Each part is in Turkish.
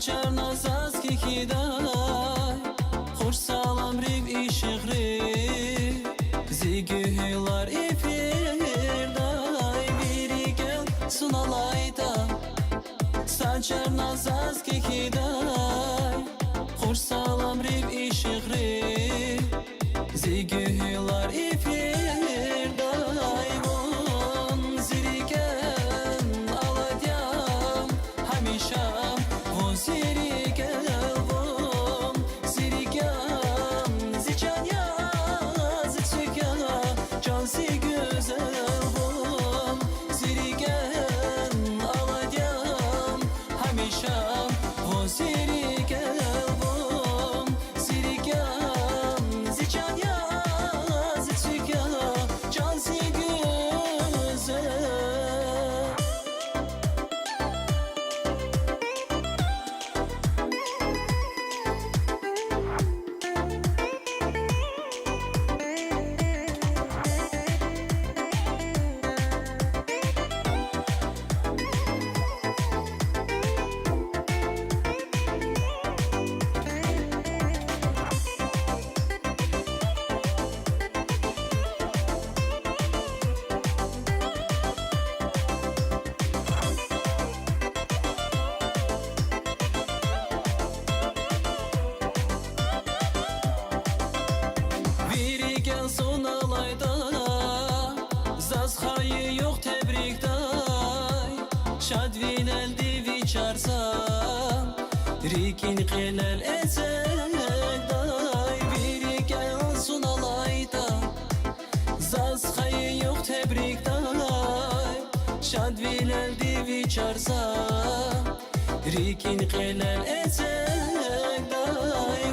Saçar nazaz kikiday Hoş salam riv işıgri Zigühülar ifirday Biri gel sunalayda Saçar nazaz kikiday Hoş salam riv işıgri Zigühülar ifirday Von zirigen aladyam Hamişam von zirigen Von zirigen zican ya zitsüken Can zi güzel Von zirigen aladyam Hamişam von zirigen Von zirigen zican ya zitsüken Can zi güzel Son alayda Zaz hayı yok tebrikday Şadvin eldi viçarsan Rikin qilel ezekday Biri gel son alayda Zaz hayı yok tebrikday Şadvin eldi viçarsan Rikin qilel ezekday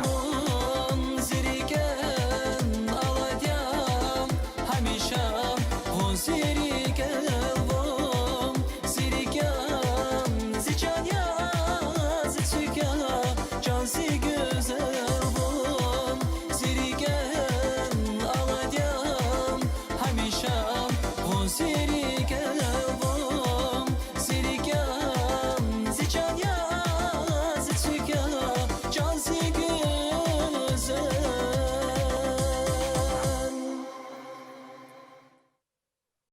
Von zirigen aladyam Hamişam von zirigen Von zirigen zican ya zitsüken Can zi